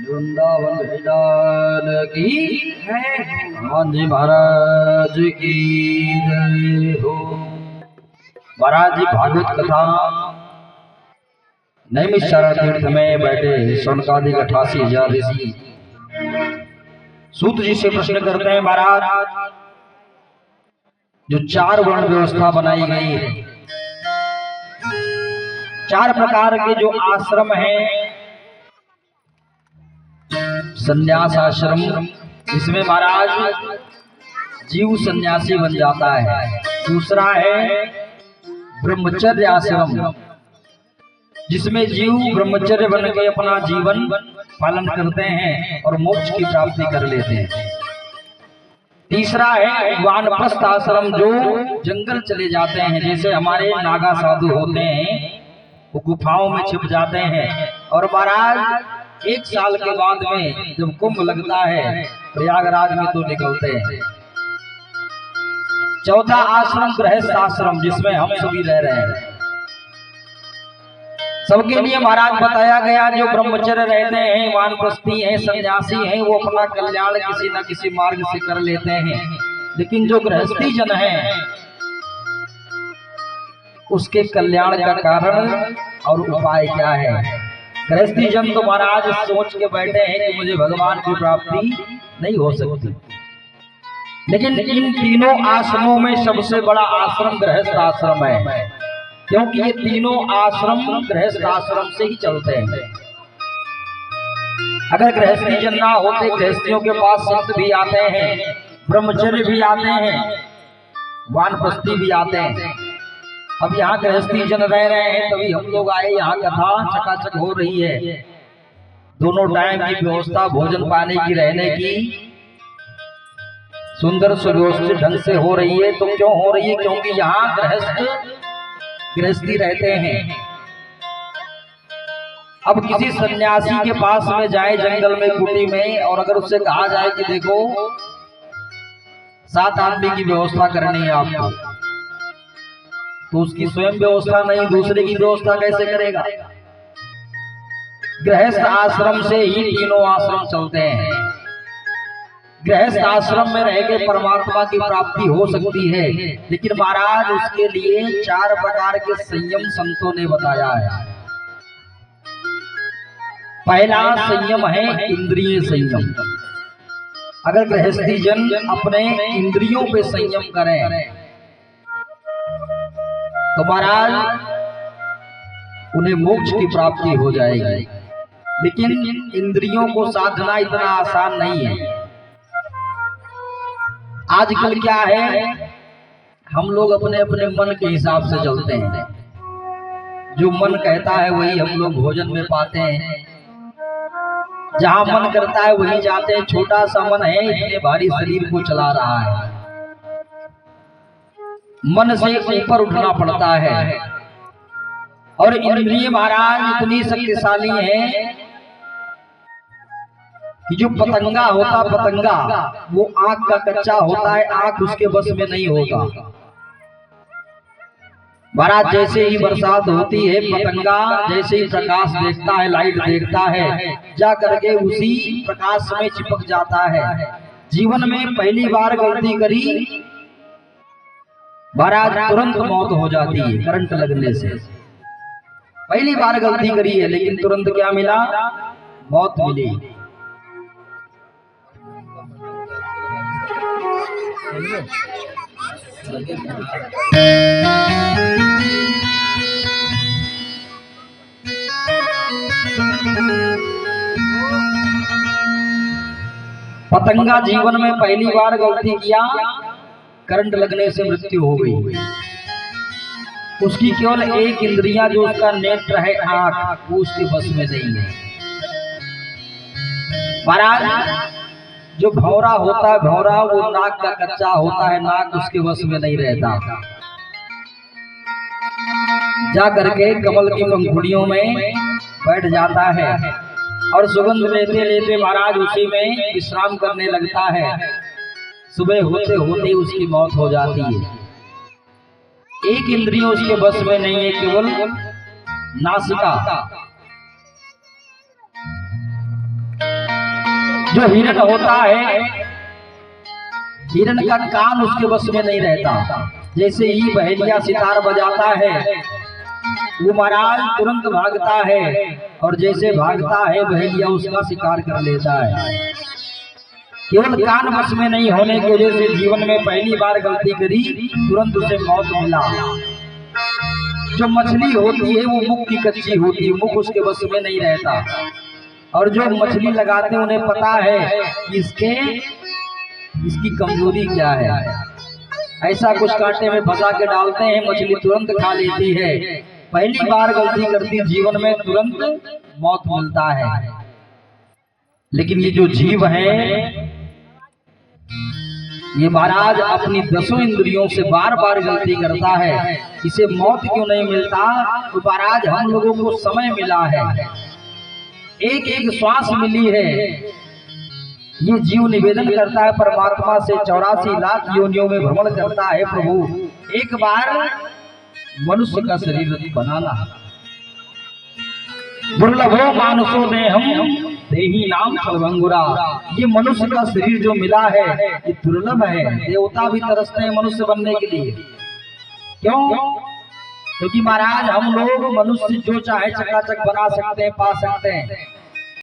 वृंदावन विधान की गांधी महाराज की जय हो। महाराज जी भागवत कथा नैमिषारण्य तीर्थ में बैठे शौनकादिक 88,000 ऋषि सूत जी से प्रश्न करते हैं, महाराज जो 4 वर्ण व्यवस्था बनाई गई है, 4 प्रकार के जो आश्रम हैं, संन्यास आश्रम, इसमें महाराज जीव सन्यासी बन जाता है। दूसरा है ब्रह्मचर्य आश्रम, जिसमें जीव ब्रह्मचर्य बन के अपना जीवन पालन करते हैं और मोक्ष की प्राप्ति कर लेते हैं। तीसरा है वानप्रस्थ आश्रम, जो जंगल चले जाते हैं, जैसे हमारे नागा साधु होते हैं, वो गुफाओं में छिप जाते हैं और महाराज 1 साल के बाद में जब कुंभ लगता है प्रयागराज में तो निकलते हैं। चौथा आश्रम गृहस्थ आश्रम, जिसमें हम सभी रह रहे हैं। सबके लिए महाराज बताया गया, जो ब्रह्मचर्य रहते हैं, वानप्रस्थी हैं, सन्यासी हैं, वो अपना कल्याण किसी न किसी मार्ग से कर लेते हैं। लेकिन जो गृहस्थी जन है, उसके कल्याण का कारण और उपाय क्या है? गृहस्थी जन तो महाराज सोच के बैठे हैं कि मुझे भगवान की प्राप्ति नहीं हो सकती। लेकिन इन तीनों आश्रमों में सबसे बड़ा आश्रम गृहस्थ आश्रम है, क्योंकि ये तीनों आश्रम गृहस्थ आश्रम से ही चलते हैं। अगर गृहस्थी जन ना होते, गृहस्थियों के पास संत भी आते हैं, ब्रह्मचर्य भी आते हैं, वानप्रस्थी भी आते हैं। अब यहाँ गृहस्थी जन रह रहे हैं, तभी हम लोग आए, यहाँ कथा चकाचक हो रही है, दोनों टाइम की व्यवस्था, भोजन पानी की, रहने की सुंदर सुव्यवस्थित ढंग से हो रही है। तो क्यों हो रही है? क्योंकि यहाँ गृहस्थी रहते हैं। अब किसी सन्यासी के पास में जाए जंगल में, कुटी में, और अगर उससे कहा जाए कि देखो 7 आदमी की व्यवस्था करनी है आपको, तो उसकी स्वयं व्यवस्था नहीं, दूसरे की व्यवस्था कैसे करेगा? गृहस्थ आश्रम से ही तीनों आश्रम चलते हैं। गृहस्थ आश्रम में रह के परमात्मा की प्राप्ति हो सकती है, लेकिन महाराज उसके लिए 4 प्रकार के संयम संतों ने बताया है। पहला संयम है इंद्रिय संयम। अगर गृहस्थी जन अपने इंद्रियों पे संयम करें तो महाराज उन्हें मोक्ष की प्राप्ति हो जाएगी। लेकिन इंद्रियों को साधना इतना आसान नहीं है। आजकल क्या है, हम लोग अपने अपने मन के हिसाब से चलते हैं। जो मन कहता है वही हम लोग भोजन में पाते हैं, जहां मन करता है वही जाते हैं। छोटा सा मन है, इतने भारी शरीर को चला रहा है। मन से ऊपर उठना पड़ता है। और इंद्रिय महाराज इतनी शक्तिशाली है कि जो पतंगा होता, पतंगा वो आंख का कच्चा होता है, आंख उसके बस में नहीं होता। महाराज जैसे ही बरसात होती है, पतंगा जैसे ही प्रकाश देखता है, लाइट देखता है, जा करके उसी प्रकाश में चिपक जाता है। जीवन में पहली बार गलती करी महाराज, तुरंत मौत हो जाती है करंट लगने से। पहली बार गलती करी है, लेकिन तुरंत क्या मिला? मौत मिली। पतंगा जीवन में पहली बार गलती किया, करंट लगने से मृत्यु हो गई। उसकी केवल एक इंद्रिया जो उसका नेत्र है आंख, वो उसके बस में नहीं है। महाराज जो भौरा होता है, भौरा वो नाक का कच्चा होता है, नाक उसके बस में नहीं रहता। जा करके कमल की पंखुड़ियों में बैठ जाता है और सुगंध लेते लेते महाराज उसी में विश्राम करने लगता है। सुबह होते होते उसकी मौत हो जाती है। एक इंद्रिय उसके बस में नहीं है, केवल नासिका। जो हिरण होता है, हिरण का कान उसके बस में नहीं रहता। जैसे ही बहेलिया सितार बजाता है, वो महाराज तुरंत भागता है और जैसे भागता है बहेलिया उसका शिकार कर लेता है। केवल कान बस में नहीं होने की वजह से जीवन में पहली बार गलती करी, तुरंत उसे मौत मिला। जो मछली होती है वो मुख की कच्ची होती है, मुख उसके बस में नहीं रहता। और जो मछली लगाते हैं उन्हें पता है कि इसकी कमजोरी क्या है। ऐसा कुछ कांटे में फंसा के डालते हैं, मछली तुरंत खा लेती है। पहली बार गलती करती जीवन में तुरंत मौत मिलता है। लेकिन ये जो जीव है, ये महाराज अपनी 10 इंद्रियों से बार बार गलती करता है। इसे मौत क्यों नहीं मिलता? तो महाराज हम लोगों को समय मिला है, एक एक श्वास मिली है। ये जीव निवेदन करता है परमात्मा से, 84 लाख योनियों में भ्रमण करता है, प्रभु एक बार मनुष्य का शरीर बनाना। दुर्लभो मानुषो देहम देही नाम सर्वंगुरा। ये मनुष्य का शरीर जो मिला है ये दुर्लभ है। देवता भी तरसते हैं मनुष्य बनने के लिए। क्यों? क्योंकि महाराज हम लोग मनुष्य जो चाहे चकाचक बना सकते हैं, पा सकते हैं।